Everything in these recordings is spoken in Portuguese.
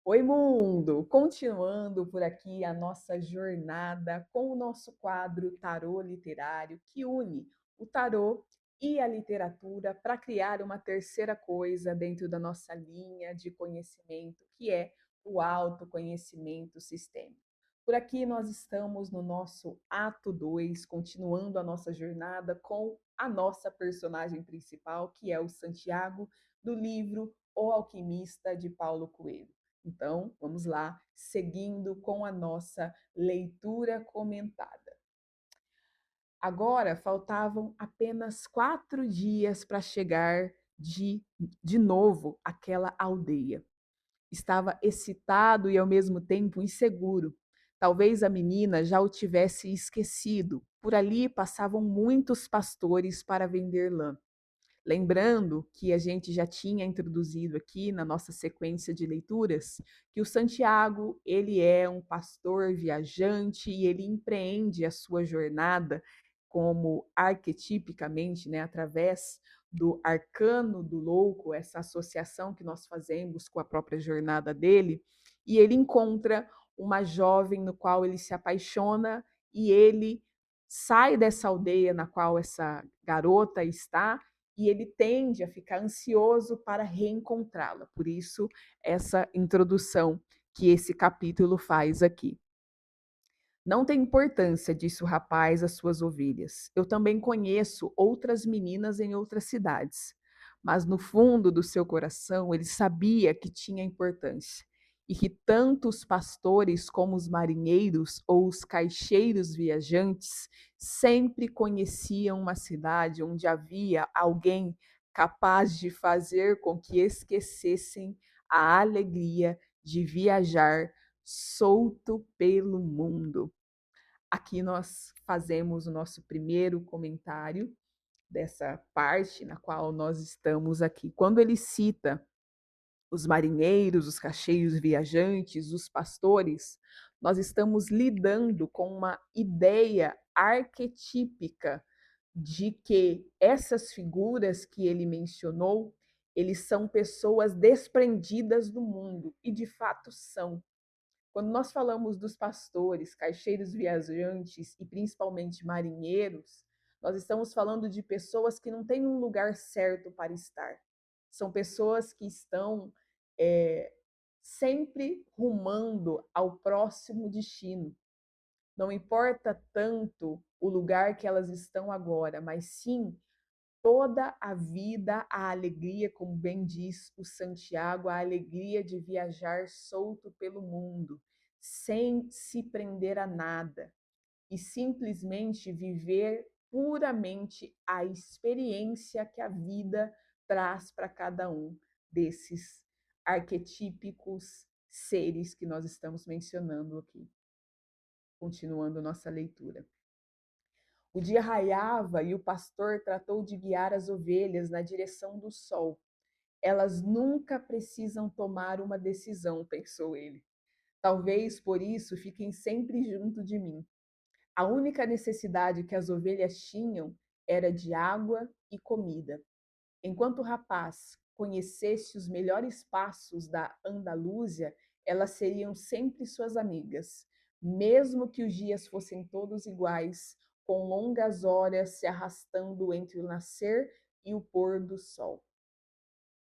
Oi, mundo! Continuando por aqui a nossa jornada com o nosso quadro Tarô Literário, que une o tarô e a literatura para criar uma terceira coisa dentro da nossa linha de conhecimento, que é o autoconhecimento sistêmico. Por aqui nós estamos no nosso ato 2, continuando a nossa jornada com a nossa personagem principal, que é o Santiago, do livro O Alquimista, de Paulo Coelho. Então, vamos lá, seguindo com a nossa leitura comentada. Agora faltavam apenas 4 dias para chegar de novo àquela aldeia. Estava excitado e ao mesmo tempo inseguro. Talvez a menina já o tivesse esquecido. Por ali passavam muitos pastores para vender lã. Lembrando que a gente já tinha introduzido aqui na nossa sequência de leituras que o Santiago, ele é um pastor viajante e ele empreende a sua jornada como arquetipicamente, né, através do arcano do louco, essa associação que nós fazemos com a própria jornada dele, e ele encontra uma jovem no qual ele se apaixona e ele sai dessa aldeia na qual essa garota está e ele tende a ficar ansioso para reencontrá-la. Por isso, essa introdução que esse capítulo faz aqui. Não tem importância, disse o rapaz às suas ovelhas. Eu também conheço outras meninas em outras cidades. Mas no fundo do seu coração, ele sabia que tinha importância e que tanto os pastores como os marinheiros ou os caixeiros viajantes sempre conheciam uma cidade onde havia alguém capaz de fazer com que esquecessem a alegria de viajar solto pelo mundo. Aqui nós fazemos o nosso primeiro comentário dessa parte na qual nós estamos aqui. Quando ele cita os marinheiros, os cacheiros viajantes, os pastores, nós estamos lidando com uma ideia arquetípica de que essas figuras que ele mencionou, eles são pessoas desprendidas do mundo, e de fato são. Quando nós falamos dos pastores, caixeiros viajantes e principalmente marinheiros, nós estamos falando de pessoas que não têm um lugar certo para estar. São pessoas que estão sempre rumando ao próximo destino. Não importa tanto o lugar que elas estão agora, mas sim toda a vida, a alegria, como bem diz o Santiago, a alegria de viajar solto pelo mundo, sem se prender a nada, e simplesmente viver puramente a experiência que a vida traz para cada um desses arquetípicos seres que nós estamos mencionando aqui. Continuando nossa leitura. O dia raiava e o pastor tratou de guiar as ovelhas na direção do sol. Elas nunca precisam tomar uma decisão, pensou ele. Talvez por isso fiquem sempre junto de mim. A única necessidade que as ovelhas tinham era de água e comida. Enquanto o rapaz conhecesse os melhores passos da Andalúzia, elas seriam sempre suas amigas, mesmo que os dias fossem todos iguais, com longas horas se arrastando entre o nascer e o pôr do sol.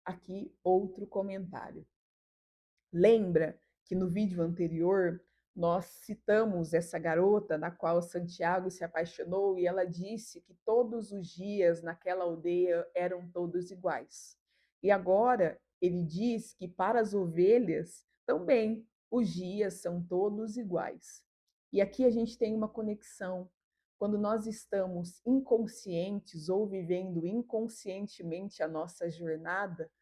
Aqui outro comentário. Lembra que no vídeo anterior nós citamos essa garota na qual Santiago se apaixonou e ela disse que todos os dias naquela aldeia eram todos iguais. E agora ele diz que para as ovelhas também os dias são todos iguais. E aqui a gente tem uma conexão. Quando nós estamos inconscientes ou vivendo inconscientemente a nossa jornada,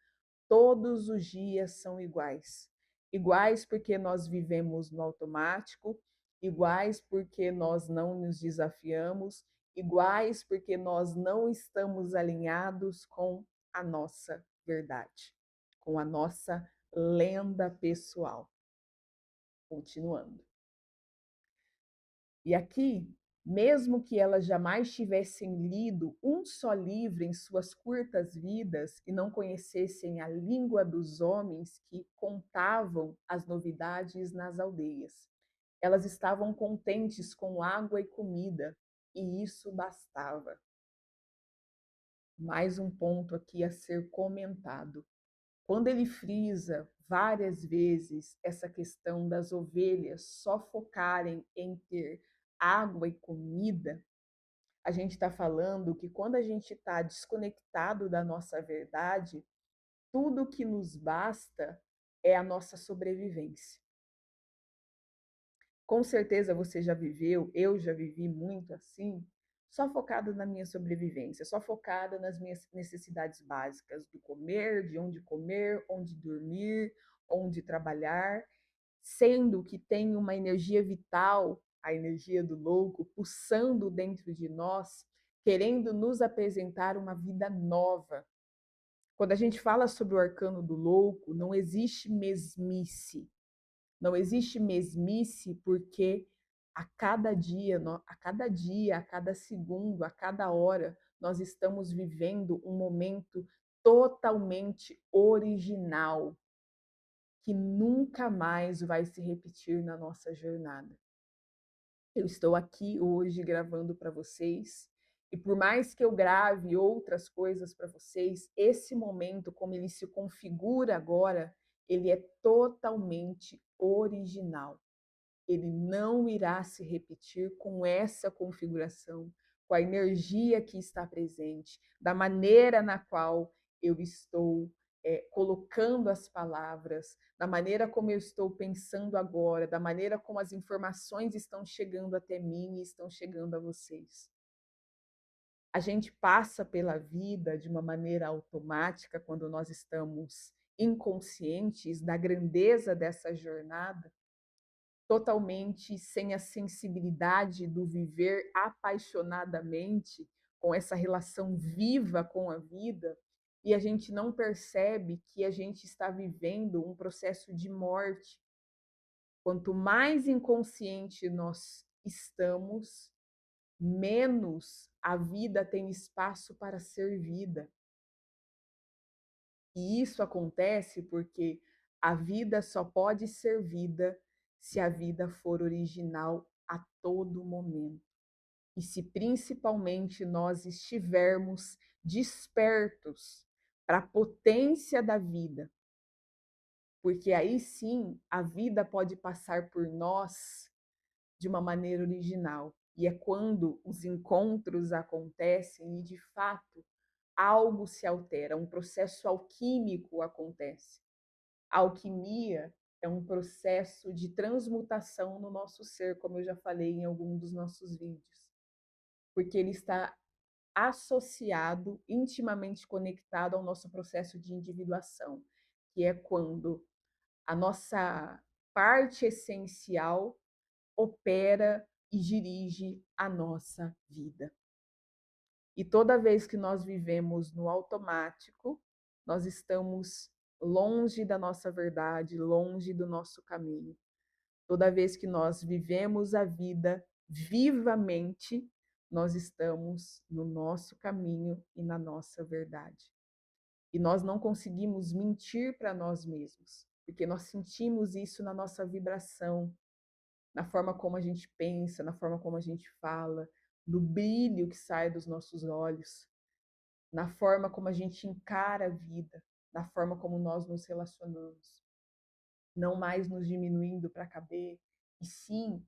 todos os dias são iguais. Iguais porque nós vivemos no automático, iguais porque nós não nos desafiamos, iguais porque nós não estamos alinhados com a nossa verdade, com a nossa lenda pessoal. Continuando. E aqui mesmo que elas jamais tivessem lido um só livro em suas curtas vidas e não conhecessem a língua dos homens que contavam as novidades nas aldeias. Elas estavam contentes com água e comida, e isso bastava. Mais um ponto aqui a ser comentado. Quando ele frisa várias vezes essa questão das ovelhas só focarem em ter água e comida, a gente está falando que quando a gente está desconectado da nossa verdade, tudo que nos basta é a nossa sobrevivência. Com certeza você já viveu, eu já vivi muito assim, só focada na minha sobrevivência, só focada nas minhas necessidades básicas, do comer, onde dormir, onde trabalhar, sendo que tem uma energia vital, a energia do louco, pulsando dentro de nós, querendo nos apresentar uma vida nova. Quando a gente fala sobre o arcano do louco, não existe mesmice, não existe mesmice porque a cada segundo, a cada hora, nós estamos vivendo um momento totalmente original, que nunca mais vai se repetir na nossa jornada. Eu estou aqui hoje gravando para vocês, e por mais que eu grave outras coisas para vocês, esse momento, como ele se configura agora, ele é totalmente original. Ele não irá se repetir com essa configuração, com a energia que está presente, da maneira na qual eu estou colocando as palavras, da maneira como eu estou pensando agora, da maneira como as informações estão chegando até mim e estão chegando a vocês. A gente passa pela vida de uma maneira automática quando nós estamos inconscientes da grandeza dessa jornada, totalmente sem a sensibilidade do viver apaixonadamente, com essa relação viva com a vida, e a gente não percebe que a gente está vivendo um processo de morte. Quanto mais inconsciente nós estamos, menos a vida tem espaço para ser vida. E isso acontece porque a vida só pode ser vida se a vida for original a todo momento. E se principalmente nós estivermos despertos para a potência da vida, porque aí sim a vida pode passar por nós de uma maneira original. E é quando os encontros acontecem e, de fato, algo se altera, um processo alquímico acontece. A alquimia é um processo de transmutação no nosso ser, como eu já falei em algum dos nossos vídeos, porque ele está associado, intimamente conectado ao nosso processo de individuação, que é quando a nossa parte essencial opera e dirige a nossa vida. E toda vez que nós vivemos no automático, nós estamos longe da nossa verdade, longe do nosso caminho. Toda vez que nós vivemos a vida vivamente, nós estamos no nosso caminho e na nossa verdade. E nós não conseguimos mentir para nós mesmos, porque nós sentimos isso na nossa vibração, na forma como a gente pensa, na forma como a gente fala, no brilho que sai dos nossos olhos, na forma como a gente encara a vida, na forma como nós nos relacionamos. Não mais nos diminuindo para caber, e sim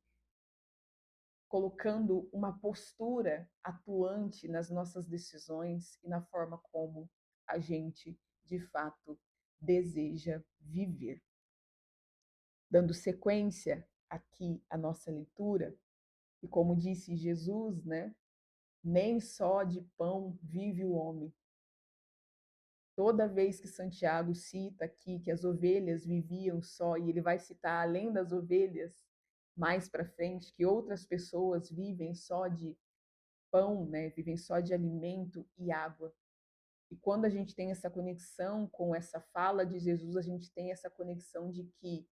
colocando uma postura atuante nas nossas decisões e na forma como a gente, de fato, deseja viver. Dando sequência aqui à nossa leitura, e como disse Jesus, né? Nem só de pão vive o homem. Toda vez que Santiago cita aqui que as ovelhas viviam só, e ele vai citar além das ovelhas mais para frente, que outras pessoas vivem só de pão, né? Vivem só de alimento e água. E quando a gente tem essa conexão com essa fala de Jesus, a gente tem essa conexão de que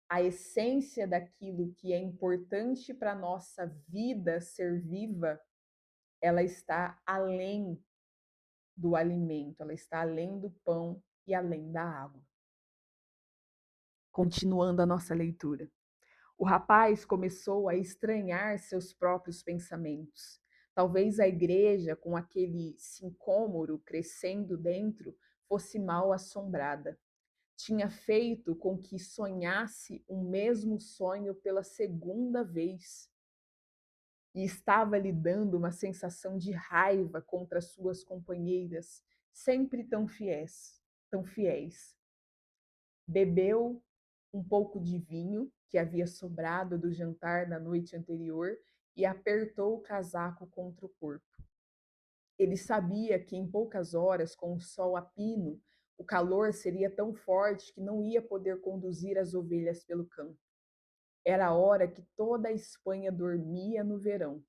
a essência daquilo que é importante para a nossa vida ser viva, ela está além do alimento, ela está além do pão e além da água. Continuando a nossa leitura. O rapaz começou a estranhar seus próprios pensamentos. Talvez a igreja, com aquele sincômoro crescendo dentro, fosse mal assombrada. Tinha feito com que sonhasse o mesmo sonho pela segunda vez. E estava lhe dando uma sensação de raiva contra suas companheiras, sempre tão fiéis, tão fiéis. Bebeu um pouco de vinho que havia sobrado do jantar da noite anterior e apertou o casaco contra o corpo. Ele sabia que em poucas horas, com o sol a pino, o calor seria tão forte que não ia poder conduzir as ovelhas pelo campo. Era a hora que toda a Espanha dormia no verão.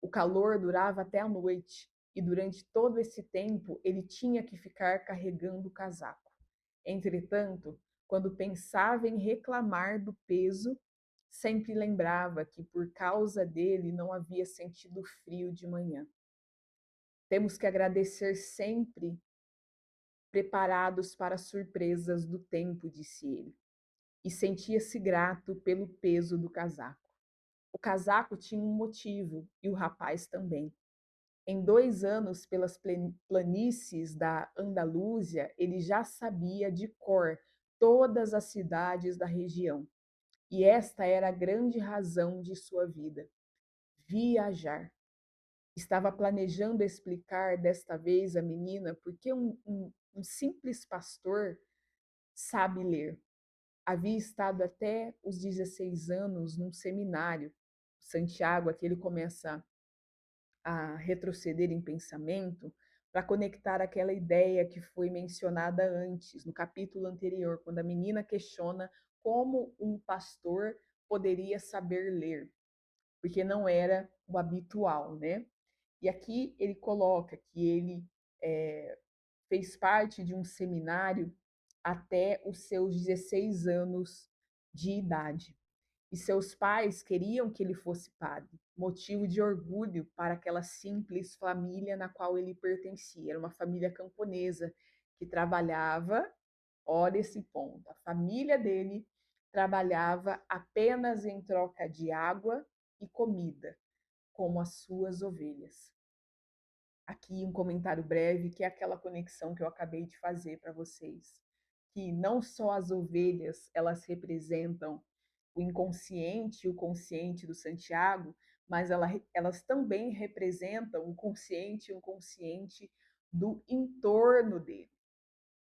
O calor durava até a noite e durante todo esse tempo ele tinha que ficar carregando o casaco. Entretanto, quando pensava em reclamar do peso, sempre lembrava que por causa dele não havia sentido frio de manhã. Temos que agradecer sempre, preparados para as surpresas do tempo, disse ele, e sentia-se grato pelo peso do casaco. O casaco tinha um motivo e o rapaz também. Em 2 anos, pelas planícies da Andalúzia, ele já sabia de cor todas as cidades da região. E esta era a grande razão de sua vida: viajar. Estava planejando explicar desta vez à menina por que um simples pastor sabe ler. Havia estado até os 16 anos num seminário. Santiago, aqui ele começa a retroceder em pensamento para conectar aquela ideia que foi mencionada antes, no capítulo anterior, quando a menina questiona como um pastor poderia saber ler, porque não era o habitual, né? E aqui ele coloca que ele fez parte de um seminário até os seus 16 anos de idade. E seus pais queriam que ele fosse padre, motivo de orgulho para aquela simples família na qual ele pertencia. Era uma família camponesa que trabalhava, olha esse ponto, a família dele trabalhava apenas em troca de água e comida, como as suas ovelhas. Aqui um comentário breve, que é aquela conexão que eu acabei de fazer para vocês, que não só as ovelhas, elas representam o inconsciente e o consciente do Santiago, mas elas também representam o consciente e o consciente do entorno dele.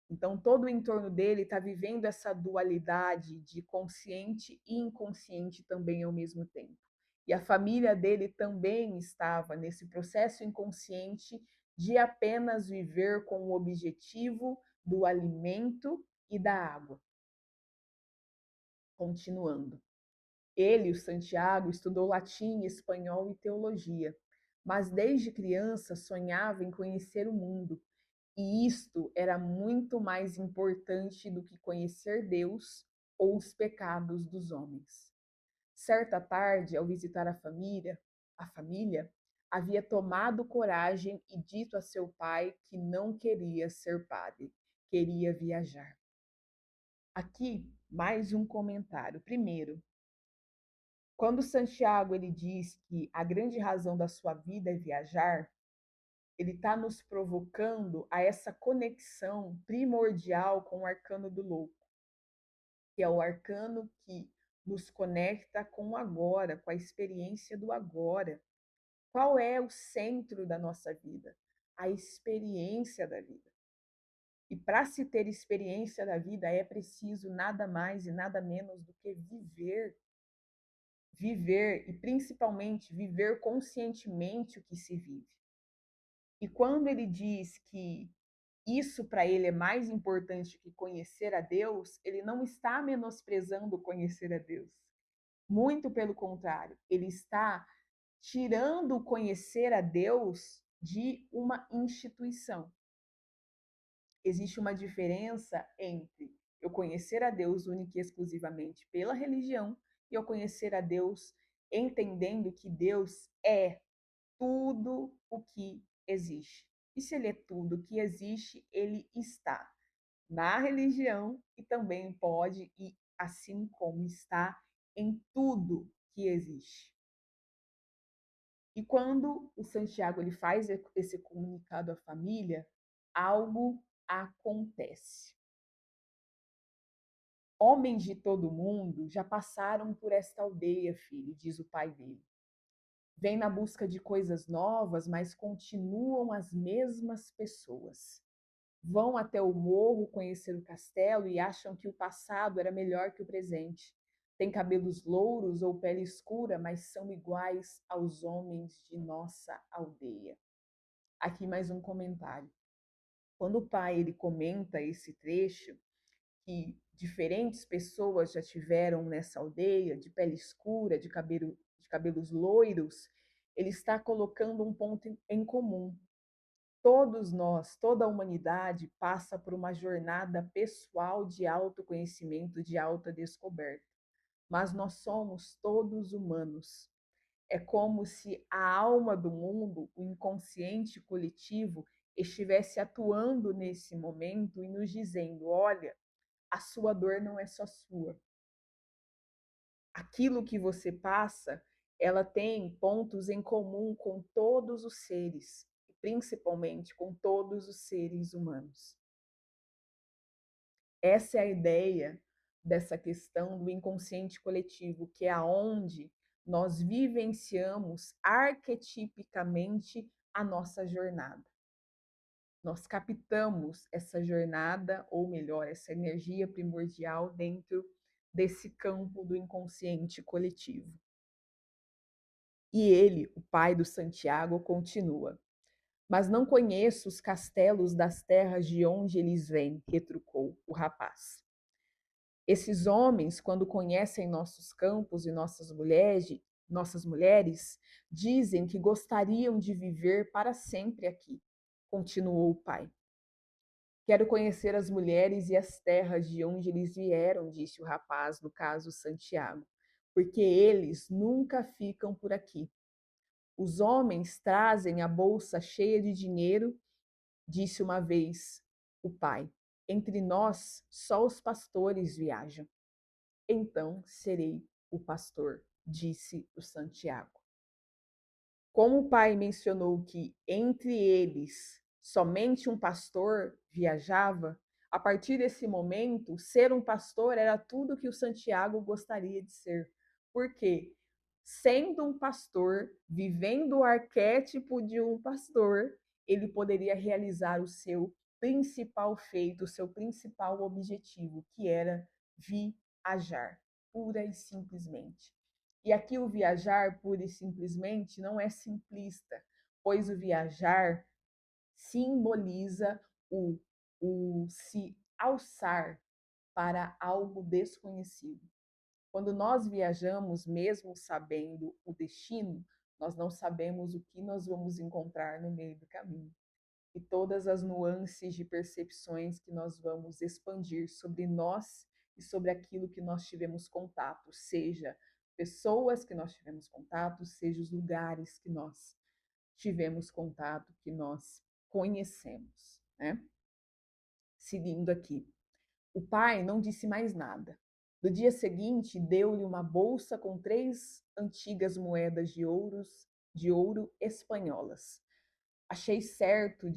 Então, todo o entorno dele está vivendo essa dualidade de consciente e inconsciente também ao mesmo tempo. E a família dele também estava nesse processo inconsciente de apenas viver com o objetivo do alimento e da água. Continuando. Ele, o Santiago, estudou latim, espanhol e teologia, mas desde criança sonhava em conhecer o mundo, e isto era muito mais importante do que conhecer Deus ou os pecados dos homens. Certa tarde, ao visitar a família havia tomado coragem e dito a seu pai que não queria ser padre, queria viajar. Aqui, mais um comentário. Primeiro, quando Santiago ele diz que a grande razão da sua vida é viajar, ele está nos provocando a essa conexão primordial com o arcano do louco, que é o arcano que nos conecta com o agora, com a experiência do agora. Qual é o centro da nossa vida? A experiência da vida. E para se ter experiência da vida é preciso nada mais e nada menos do que viver. Viver e principalmente viver conscientemente o que se vive. E quando ele diz que isso para ele é mais importante que conhecer a Deus, ele não está menosprezando conhecer a Deus. Muito pelo contrário, ele está tirando o conhecer a Deus de uma instituição. Existe uma diferença entre Eu conhecer a Deus única e exclusivamente pela religião e eu conhecer a Deus entendendo que Deus é tudo o que existe. E se ele é tudo o que existe, ele está na religião e também pode, e assim como está em tudo que existe. E quando o Santiago ele faz esse comunicado à família, algo acontece. Homens de todo mundo já passaram por esta aldeia, filho, diz o pai dele. Vêm na busca de coisas novas, mas continuam as mesmas pessoas. Vão até o morro conhecer o castelo e acham que o passado era melhor que o presente. Têm cabelos louros ou pele escura, mas são iguais aos homens de nossa aldeia. Aqui mais um comentário. Quando o pai ele comenta esse trecho, que diferentes pessoas já tiveram nessa aldeia, de pele escura, de cabelos loiros, ele está colocando um ponto em comum. Todos nós, toda a humanidade passa por uma jornada pessoal de autoconhecimento, de autodescoberta. Mas nós somos todos humanos. É como se a alma do mundo, o inconsciente coletivo, estivesse atuando nesse momento e nos dizendo: olha, a sua dor não é só sua. Aquilo que você passa, ela tem pontos em comum com todos os seres, principalmente com todos os seres humanos. Essa é a ideia dessa questão do inconsciente coletivo, que é aonde nós vivenciamos arquetipicamente a nossa jornada. Nós captamos essa jornada, ou melhor, essa energia primordial dentro desse campo do inconsciente coletivo. E ele, o pai do Santiago, continua: mas não conheço os castelos das terras de onde eles vêm, retrucou o rapaz. Esses homens, quando conhecem nossos campos e nossas mulheres, dizem que gostariam de viver para sempre aqui, continuou o pai. Quero conhecer as mulheres e as terras de onde eles vieram, disse o rapaz, no caso Santiago, porque eles nunca ficam por aqui. Os homens trazem a bolsa cheia de dinheiro, disse uma vez o pai. Entre nós, só os pastores viajam. Então serei o pastor, disse o Santiago. Como o pai mencionou que entre eles somente um pastor viajava, a partir desse momento, ser um pastor era tudo que o Santiago gostaria de ser. Por quê? Sendo um pastor, vivendo o arquétipo de um pastor, ele poderia realizar o seu principal feito, o seu principal objetivo, que era viajar, pura e simplesmente. E aqui o viajar, pura e simplesmente, não é simplista, pois o viajar simboliza o, o se alçar para algo desconhecido. Quando nós viajamos, mesmo sabendo o destino, nós não sabemos o que nós vamos encontrar no meio do caminho. E todas as nuances de percepções que nós vamos expandir sobre nós e sobre aquilo que nós tivemos contato, seja pessoas que nós tivemos contato, seja os lugares que nós tivemos contato, que nós conhecemos, né? Seguindo aqui. O pai não disse mais nada. No dia seguinte, deu-lhe uma bolsa com 3 antigas moedas de ouro espanholas. Achei certo,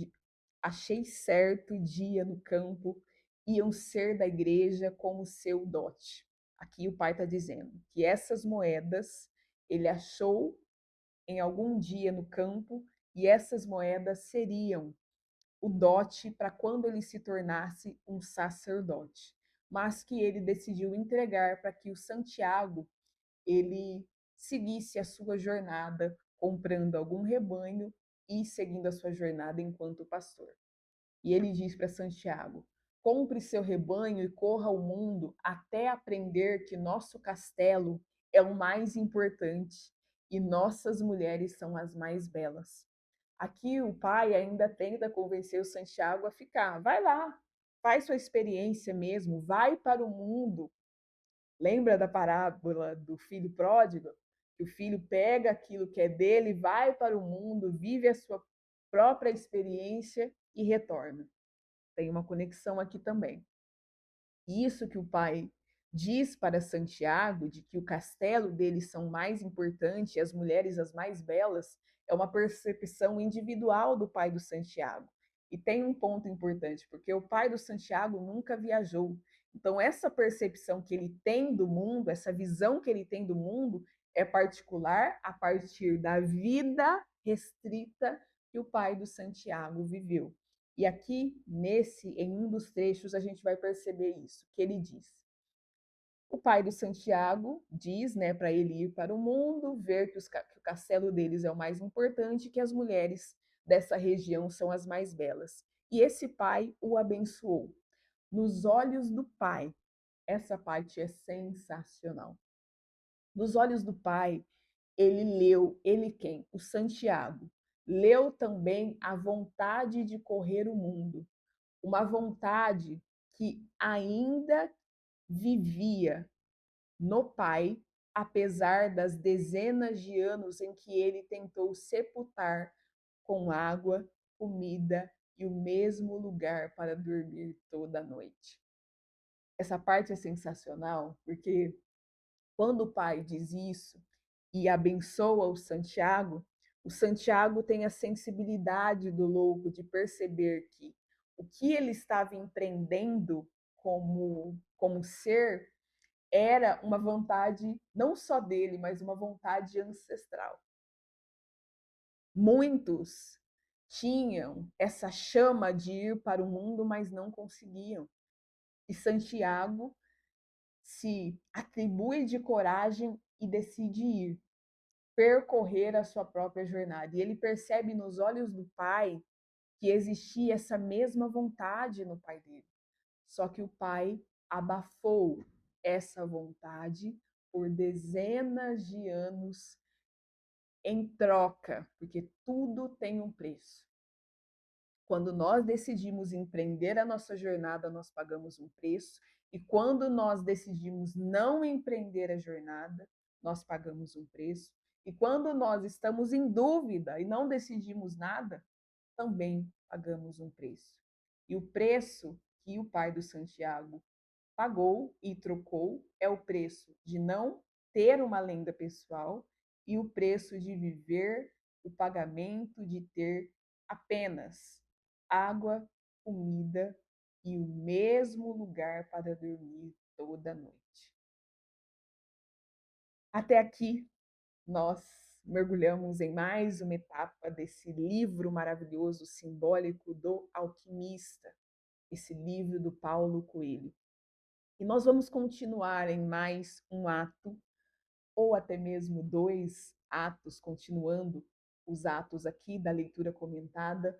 achei certo dia no campo, iam ser da igreja como seu dote. Aqui o pai está dizendo que essas moedas ele achou em algum dia no campo e essas moedas seriam o dote para quando ele se tornasse um sacerdote, mas que ele decidiu entregar para que o Santiago ele seguisse a sua jornada comprando algum rebanho e seguindo a sua jornada enquanto pastor. E ele diz para Santiago: compre seu rebanho e corra ao mundo até aprender que nosso castelo é o mais importante e nossas mulheres são as mais belas. Aqui o pai ainda tenta convencer o Santiago a ficar. Vai lá, faz sua experiência mesmo, vai para o mundo. Lembra da parábola do filho pródigo? Que o filho pega aquilo que é dele, vai para o mundo, vive a sua própria experiência e retorna. Tem uma conexão aqui também. Isso que o pai diz para Santiago, de que o castelo deles são mais importante e as mulheres as mais belas, é uma percepção individual do pai do Santiago. E tem um ponto importante, porque o pai do Santiago nunca viajou. Então, essa percepção que ele tem do mundo, essa visão que ele tem do mundo, é particular a partir da vida restrita que o pai do Santiago viveu. E aqui, em um dos trechos, a gente vai perceber isso, que ele diz. O pai do Santiago diz, né, para ele ir para o mundo, ver que o castelo deles é o mais importante, que as mulheres dessa região são as mais belas. E esse pai o abençoou. Nos olhos do pai, essa parte é sensacional. Nos olhos do pai, ele quem? O Santiago. Leu também a vontade de correr o mundo, uma vontade que ainda vivia no pai, apesar das dezenas de anos em que ele tentou sepultar com água, comida e o mesmo lugar para dormir toda noite. Essa parte é sensacional, porque quando o pai diz isso e abençoa o Santiago tem a sensibilidade do louco de perceber que o que ele estava empreendendo como ser era uma vontade não só dele, mas uma vontade ancestral. Muitos tinham essa chama de ir para o mundo, mas não conseguiam. E Santiago se atribui de coragem e decide ir, percorrer a sua própria jornada. E ele percebe nos olhos do pai que existia essa mesma vontade no pai dele. Só que o pai abafou essa vontade por dezenas de anos em troca, porque tudo tem um preço. Quando nós decidimos empreender a nossa jornada, nós pagamos um preço, e quando nós decidimos não empreender a jornada, nós pagamos um preço. E quando nós estamos em dúvida e não decidimos nada, também pagamos um preço. E o preço que o pai do Santiago pagou e trocou é o preço de não ter uma lenda pessoal e o preço de viver o pagamento de ter apenas água, comida e o mesmo lugar para dormir toda noite. Até aqui, nós mergulhamos em mais uma etapa desse livro maravilhoso, simbólico do Alquimista, esse livro do Paulo Coelho. E nós vamos continuar em mais um ato, ou até mesmo dois atos, continuando os atos aqui da leitura comentada,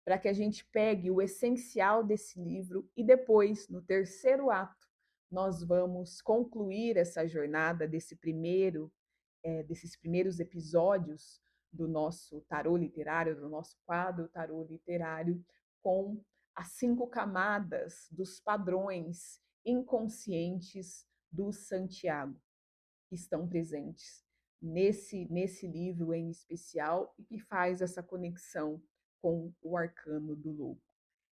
para que a gente pegue o essencial desse livro e depois, no terceiro ato, nós vamos concluir essa jornada desses primeiros episódios do nosso tarô literário, do nosso quadro tarô literário, com as 5 camadas dos padrões inconscientes do Santiago, que estão presentes nesse livro em especial e que faz essa conexão com o arcano do louco.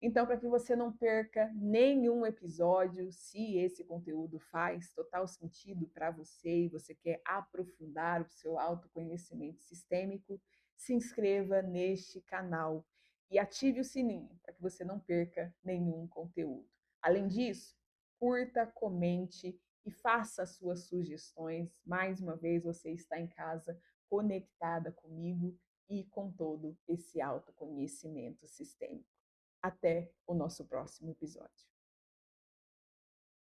Então, para que você não perca nenhum episódio, se esse conteúdo faz total sentido para você e você quer aprofundar o seu autoconhecimento sistêmico, se inscreva neste canal e ative o sininho para que você não perca nenhum conteúdo. Além disso, curta, comente e faça as suas sugestões. Mais uma vez, você está em casa conectada comigo e com todo esse autoconhecimento sistêmico. Até o nosso próximo episódio.